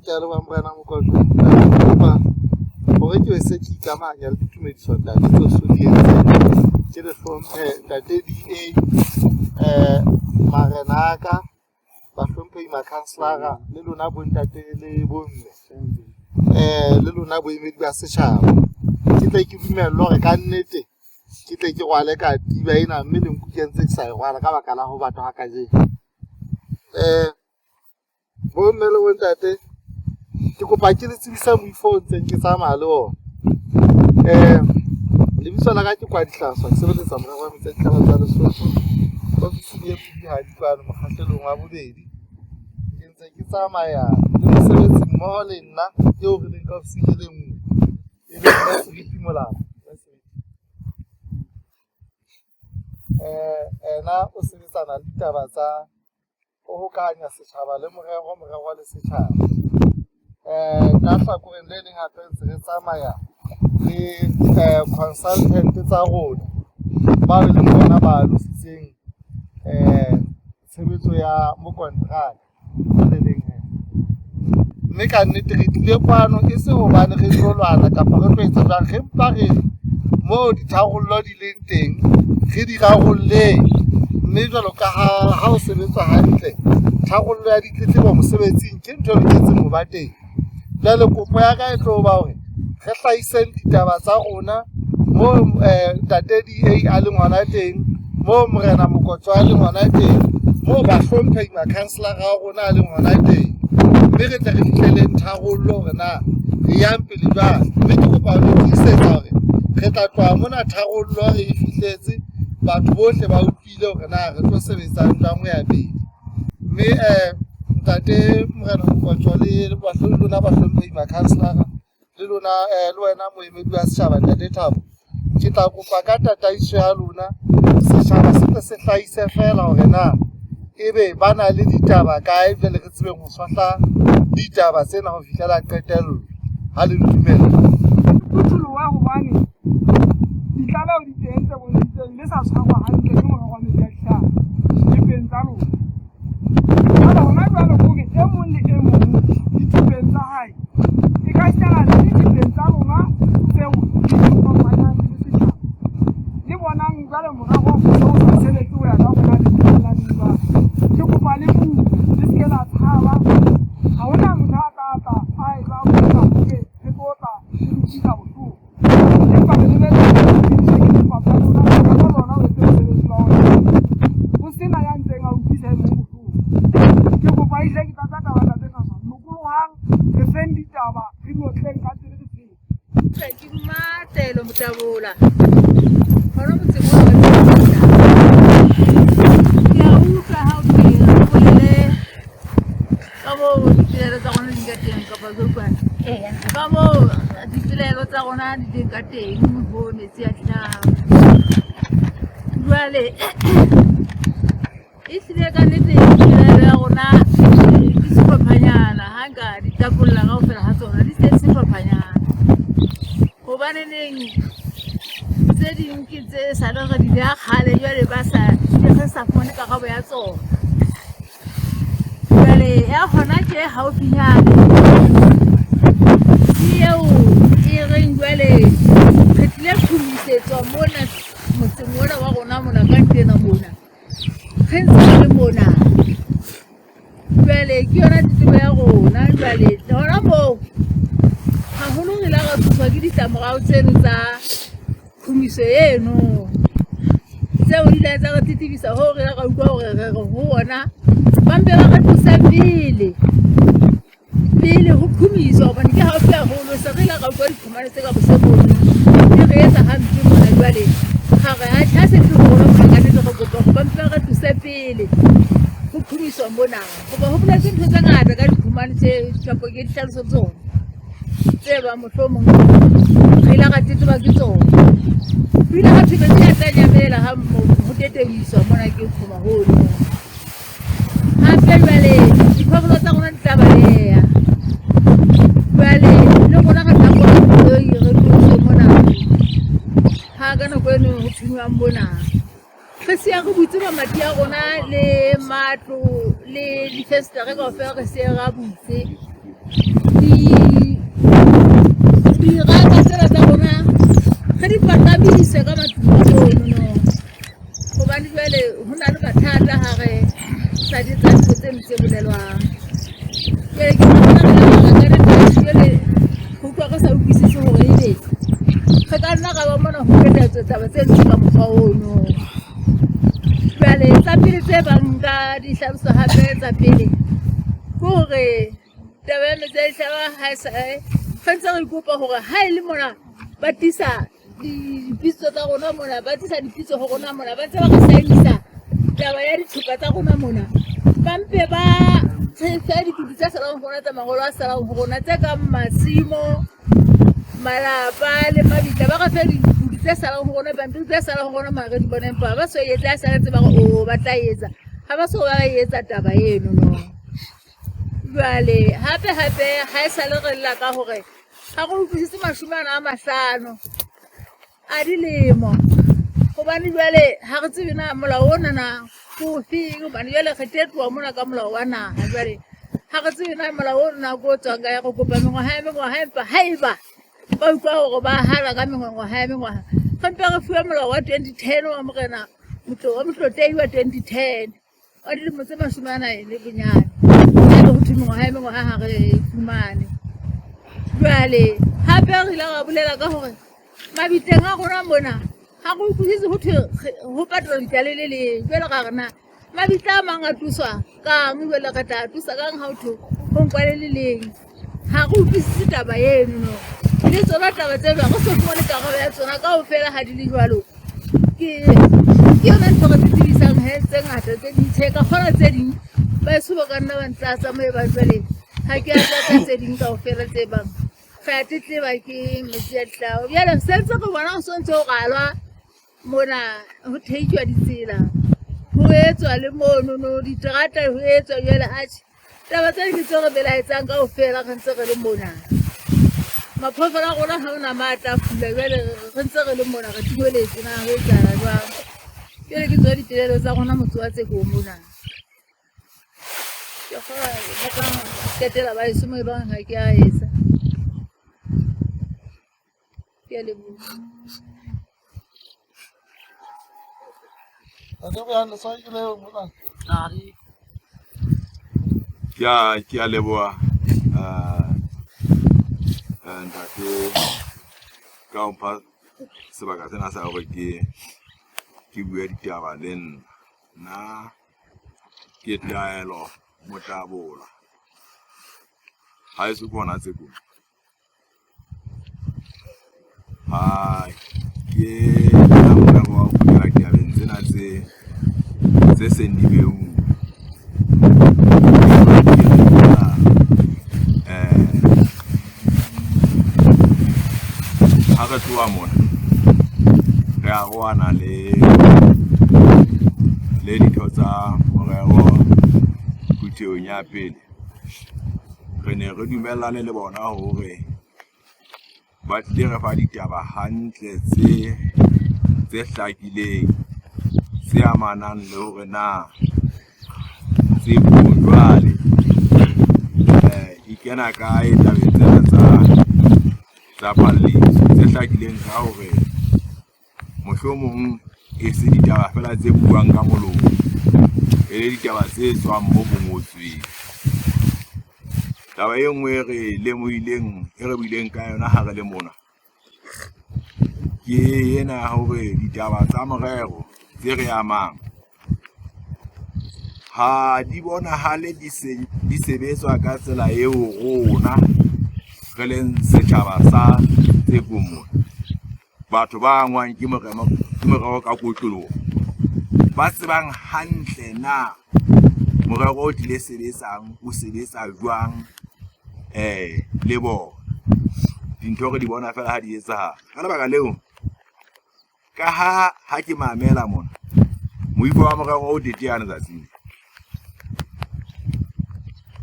Ke le bana mo ko ba hore ke se ke ikamanya le ditumediso tsa tso sodietse ke le hlomphe ntate DA marenaka ba hlomphe makhanselara le lona bo ntate le bomme le lona bo imedi ba setjhaba ke tla ke dumela hore ka nnete ke tle ke rwale ka tiba ena mme le nkukentse ke sa rwala ka baka la ho batho ha ka je bo mme le bo ntate ke kopa ke le tsebisa moifo ntseng ke tsamaya le ona le bitso la ka ke kwa dihlaso ke sebeletsa morero wa metsi tlhaba tsa Lesotho ofisi ya Puisano mokgahlelong wa bobedi ke ntse ke tsamaya le mosebetsi mmoho le nna eo re leng ka ofisi e le nngwe e le ka seriti molao ena o sebetsana le ditaba tsa o hokahanya setjhaba le morero le setjhaba ka hlakoreng le leng hape ntse re tsamaya le consultant tsa rona ba le bona ba lositseng tshebetso ya mokontraka le leng mme ka nnete re tlile kwano e se hobane re tsolwana kapa re tloetsa jwang re mpa re mo ditharollo di leng teng re di rarolle mme jwalo ka ha o sebetswa hantle tharollo ya ditletlebo mosebetsing ke ntho e loketseng ho ba teng jwale kopo ya ka e tlo ba hore re hlahiseng ditaba tsa rona mo ntate DA a le ngwana teng mo morena mokotso a le ngwana teng mo ba hlomphe makhanselara a rona a le ngwana teng mme re tle re fihleleng tharollo hore na re yang pele jwang mme ke kopa ho tlisetsa hore re tla tloha mona tharollo re e fihletse batho bohle ba utlwile hore na re tlo sebetsang jwang ho ya pele mme ntate morena mokotso le lona ba hlomphe makhanselara le lona le wena moemedi wa setjhaba ntate Thabo ke tla kopa ka tataiso ya lona setjhaba se hlahise fela hore na ebe ba na le ditaba kae jwale re tsebeng ho tshwahla ditaba tsena ho fihlela qetello ha le dumela wa hobane ditlala o di teng tse bontseng le sa tshwarwa hantle ke morero wa metsi a dihlala le peng tsa lona jwale hona jwale kore e mong le e mong dithabeng tsa hae e ka hlala le dithabeng tsa lona tseo di kopanyang le setjhaba le bonang jwale morero o sa sebetse ho ya ka bona le ditlalaneng ba ke kopa le bue le se la tshaba ha hona motho a ka tla a e ba bona hore re tlotla le ditsa bohloko empa re lebetse ke papa lona ka lona o etse sebetsa la ona ho sena ya ntseng a utlwisa mo bohloko ke kopa ile ke tla taba tsa tsena mokolohang re feng ditaba re motleng ka tsela e tse ke matelo motabola hona motseng wa ya utlwa ha o tsela ka bo ditelo tsa rona di ka teng kapa zokwana ka bo ditelo tsa rona di ka teng ho metsi a tlhaho jwale e sile ka nnete ditelo ya rona di sefaphanyana ha nka ditapolla ka ho fela ha tsona di se sefaphanyana hobane neng tse ding ke tse sa le re di ya kgale jwale ba sa se sa fumane karabo ya tsona jwale ya hona tje haufinyana eo e reng jwale re tlile khumisetswa mona motseng mona wa rona mona ka ntena mona re ntse le mona jwale ke yona titimo ya rona jwale hona moo haholo re la ra thuswa ke ditlamorao tseno tsa khumiso eno tseo di la tsa re titibisa ho re la ra utlwa hore re ho ona ba mpe ba re thusa pele ho khumiso hobane ke haufi haholo se re la ra utlwa diphumane tse ka bosekong e re etsa hampe mona jwale ga re ha se tlo rona mona ka nnete re kopa ba mpe ba re thusa pele ho khumiswa mona hoba ho boletse ntho tse ngata ka diphumane tse kapo ke dihlaloso tsona tse ba mohlomong re la ra tetoba ke tsona pele ha phela tse tla nyamela ha ho tetemiswa mona ke khuma hono hape jwale diphoofolo tsa rona di tla baleha jwale le rona re tla kgona re tlose mona ha ka nako eno ho thunyang mona re se ya re butse mamati a rona le matlo le difestere kaofela re se ra butse diraka tsena tsa rona re di patamisa ka matlong a bono gobane jwale go na le mathata gare sa di tsa dilo tse ntse bolelwang jale ke jale go utlwa ka sa utlwisise gore ebe re ka nna ka ba mona go keletso taba tse ntse ka mokgwa ono jale tsa pele tse banka di tlhalosa gape tsa pele gore taba ya metsi a ditlhaba ga e sae gantse re ikopa gore ga e le mona ba tisa dipitso tsa rona mona ba tisa dipitso go rona mona ba ntse ba re saenisa taba ya ditlhopha tsa rona mona ba mpe ba tshegetsa dikutu tse salang go rona tsa magolo a salang go rona tse kang masimo malapa le mabitla ba ga fe dikutu tse salang go rona pampiri tse salang go rona mare di boneng pa ba so etse a saletse ba go o ba tla etsa ga ba so ba etsa taba eno no jwale hape ga e sale re lla ka gore ga go utlwisise 50 a dilemo gobane jwale ga re tsebe na molao o nana ko feng gobane jwale re tetloa mona ka molao wa naga jwale ga re tsebe na molao o nna ko tswang ka ya go kopa mengwaga empa ga eba ba utlwa gore ba hala ka mengwaga ya mengwaga gampe re fiwa molao wa 2010 wa morena wa motlotei wa 2010 wa dilemo tse 40 le bonyane go thwe mengwaga ya mengwaga ga re fumane jwale gape re ile ga bolela ka gore mabiteng a rona mona ga go utlwisise go thwe go patela ditale le leng jwale ga rena mabitla a mang a tuswa kang jwale re tla tusa kang ga go go nkwale le leng ga go utlwisise taba eno no le tsona taba tse go se fumane karabo ya tsona ka go fela ga di le jwalo ke yona ntho re tsebisang he tse ngata tse dintšhe ka kgona tse ding ba eso ba ka nna ba ntla tsamaye ba jwale ga ke a tlatsa tse ding ka go fela tse bang ga tetleba ke metsi a ditlao bjale sentse go bona go swantse go galwa mona go theikiwa ditsela go etswa le monono diterata go etswa jale atšhe taba tse di tse re belaetsang ka go fela ge ntse re le mona maphoofolo a rona ga o na maata fula jale ge ntse re le mona re thibeletse na go etsala jwang jale ke tswa ditelelo tsa rona motse wa Tsekong mona ke kgora ba ka ketela ba eso mo e bang ga ke a etsa ke a leboha. Ke a leboha ntate ka o mpha sebaka sena sa hore ke bue ditaba le nna ke taelo motabola ha e se kona Tsekong ha ke la mo wa ke a benzena tse sendibeu ha re tloa mona re a goana le ditho tsa morero kutheong ya pele re ne re dumellane le bona hore ba tle re fa ditaba hantle tse hlakileng tse amanang le hore na tse jwale ikena kae tabeng tsena tsa palliso tse hlakileng ka hore mohlomong e se ditaba fela tse buang ka molomo e le ditaba tse tswang mo bongotsweng. Taba e nngwe re lemohileng e re buileng ka yona ha re le mona ke ena hore ditaba tsa morero tse re amang ha di bonahale di sebetswa ka tsela eo rona re leng setjhaba sa Tsekong mona batho ba ngwang ke morero ka kotloloho ba tsebang hantle na morero o tlile sebetsang o sebetsa jwang le bona dintho re di bona fela ha di etsahala ka lebaka leo ka ha ke mamela mona moifo wa morero o teteana tsatsing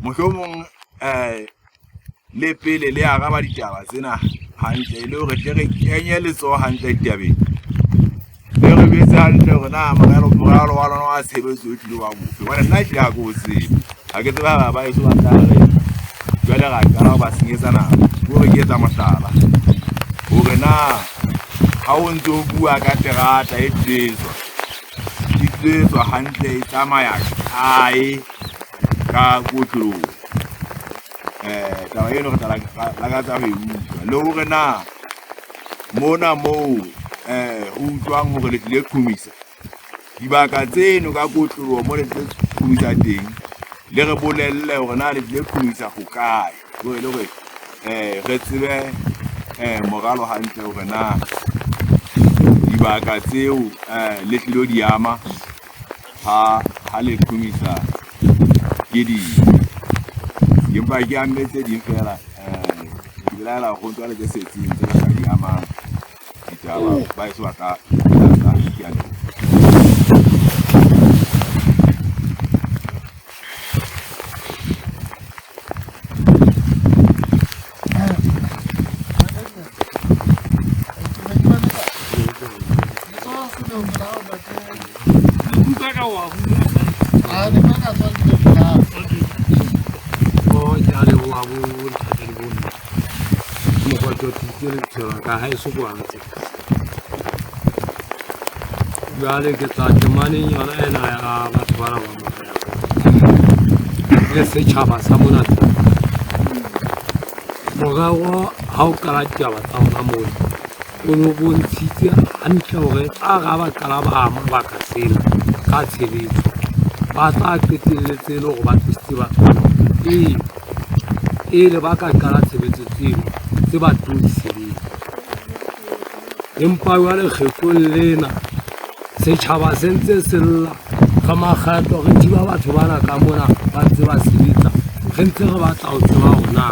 mohlomong le pele le araba ditaba tsena hantle le hore re kenye letsoho hantle ditabeng le re betse hantle hore na morero wa lona wa sebetso o tlile wa bofe bona nna ke ha go tsebe ha ke tseba ba e so ba tla re jwale ga qala ba senyetsa nako hore ke etsa mohlala hore na ha o ntse o bua ka terata e tletswa hantle e tsamaya kae ka kotlong taba eno re tla lakatsa ho e utlwa le hore na mona moo ho utlwang hore le tlile qhomisa dibaka tseno ka kotlong mo le tlile qhomisa teng le re bolelle hore na le tlile qhomisa ho kae hore le hore re tsebe moralo hantle hore na dibaka tseo le tlilo di ama ha le qhomisa ke di empa ke ametse di fela ke belaela go ntwa le tse setseng tse ka di amang ditaba ba e swa ka ke a Jwale ke tla temaneng yona ena ya batho bana ba le setjhaba sa mona morao ha o qala ditaba tsa hona moo o no bontshitse hantle hore a ga ba qala ba ama baka sena ka tshebetso ba tla qetelletse le hore ba tlisitse batho le ba ka qala tshebetso tseno tse ba tlo di sebetsa empa jwale kgetlong lena setjhaba se ntse se lla ka makgetlo re thiba batho bana ka mona ba ntse ba sebetsa re ntse re batla ho tseba hore na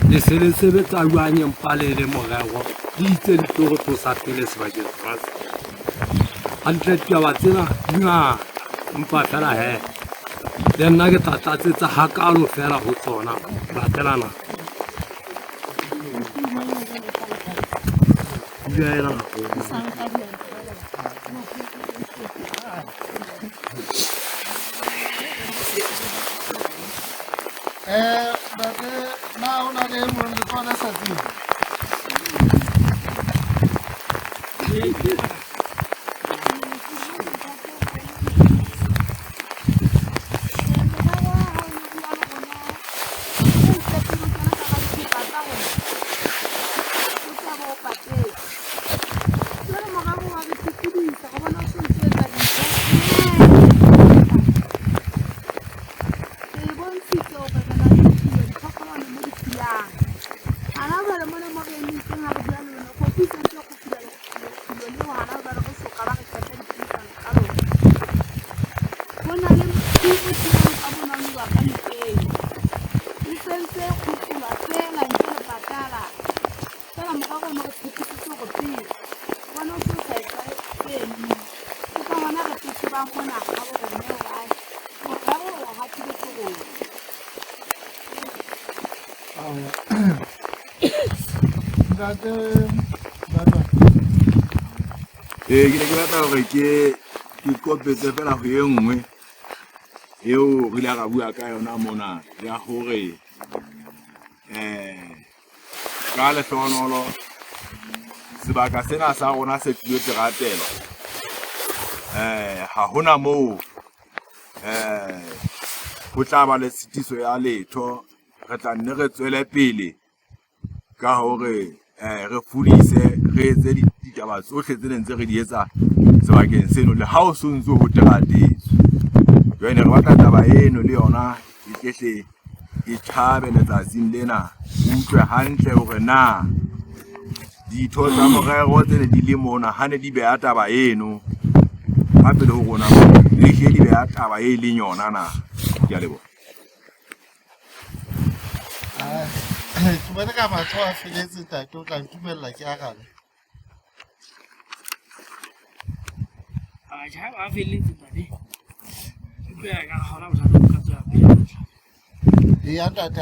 le se le sebetsa jwang empa le morero di itse di tlo re tlosa pele sebakeng sa hantle taba tsena di ngata empa fela le nna ke tla tlatsetsa hakalo fela ho tsona latelana na ona le mo le tsona sa tsini ke ne ke batla hore ke kopetse fela ho e nngwe eo re ile ra bua ka yona mona ya hore ka lehlohonolo sebaka sena sa rona se tlile teratelo ha hona moo ho tla ba le tshitiso ya letho re tla nne re tswele pele ka hore re fudise re etse ditaba tsohle tse ntse re di etsa sebakeng seno le ha o sontso ho teratetswe jwale re batla taba eno le yona e tlehle e thabe letsatsing lena utlwe hantle hore na ditho tsa morero tsene di le mona ha ne di beha taba eno hape le ho rona le hle di beha taba e leng yona na ke a leboha ke bona ka matho a feletse tato tla ntumella ke Hara a felletse tate ke ka hona o sa ka tswa pele ya ntate